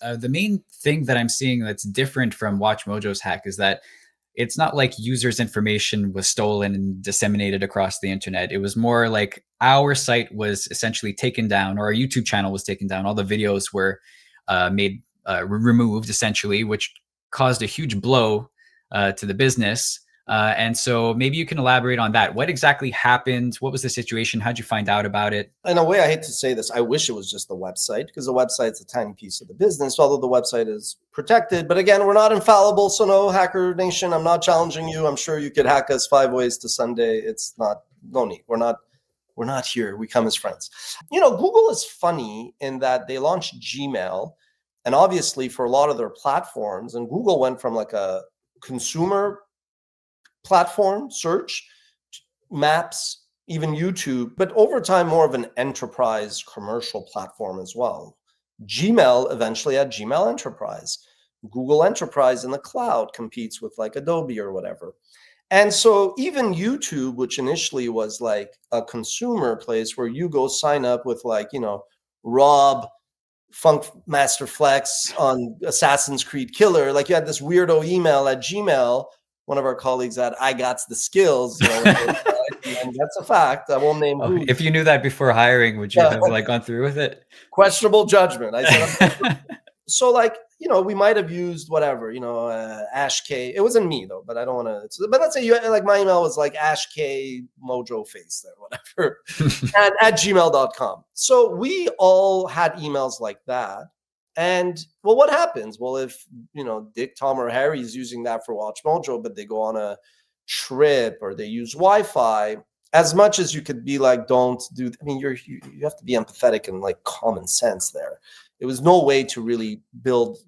The main thing that I'm seeing that's different from WatchMojo's hack is that it's not like users' information was stolen and disseminated across the internet. It was more like our site was essentially taken down, or our YouTube channel was taken down. All the videos were made removed, essentially, which caused a huge blow to the business. And so maybe you can elaborate on that. What exactly happened? What was the situation? How'd you find out about it? In a way, I hate to say this, I wish it was just the website, because the website's a tiny piece of the business, although the website is protected. But again, we're not infallible, so no, Hacker Nation, I'm not challenging you. I'm sure you could hack us 5 ways to Sunday. It's not, no need. We're not here. We come as friends. Google is funny in that they launched Gmail, and obviously for a lot of their platforms, and Google went from like a consumer platform, search, maps, even YouTube, but over time, more of an enterprise commercial platform as well. Gmail eventually had Gmail Enterprise. Google Enterprise in the cloud competes with like Adobe or whatever. And so even YouTube, which initially was like a consumer place where you go sign up with like, Rob Funk Master Flex on Assassin's Creed Killer, like you had this weirdo email at Gmail. One of our colleagues at I Gots the Skills, and that's a fact. I won't name who. If you knew that before hiring, would you have gone through with it? Questionable judgment. I said, so we might have used whatever, Ash K. It wasn't me though, but I don't want to. But let's say you like my email was like Ash K Mojo Face there, whatever, at gmail.com. So we all had emails like that. And well, what happens? Well, if Dick, Tom, or Harry is using that for WatchMojo, but they go on a trip or they use Wi-Fi, as much as you could be like, don't do. I mean, you have to be empathetic and like common sense there. There was no way to really build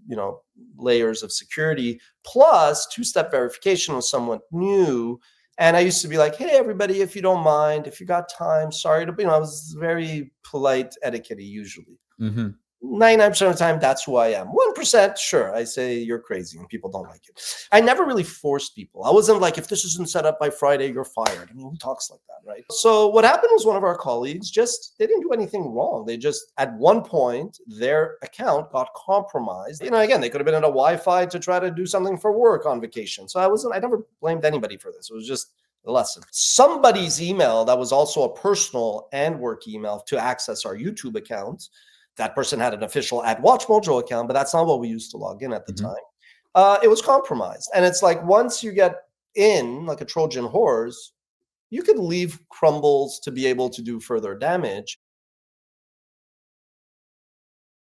layers of security. Plus, two-step verification was somewhat new. And I used to be like, hey, everybody, if you don't mind, if you got time, sorry to, I was very polite etiquette usually. Mm-hmm. 99% of the time, that's who I am. 1%, sure, I say you're crazy and people don't like it. I never really forced people. I wasn't like, if this isn't set up by Friday, you're fired. I mean, who talks like that, right? So what happened was one of our colleagues they didn't do anything wrong. They just, at one point, their account got compromised. Again, they could have been at a Wi-Fi to try to do something for work on vacation. So I never blamed anybody for this. It was just a lesson. Somebody's email that was also a personal and work email to access our YouTube account. That person had an official @WatchMojo account, but that's not what we used to log in at the time. It was compromised. And it's like, once you get in like a Trojan horse, you could leave crumbles to be able to do further damage.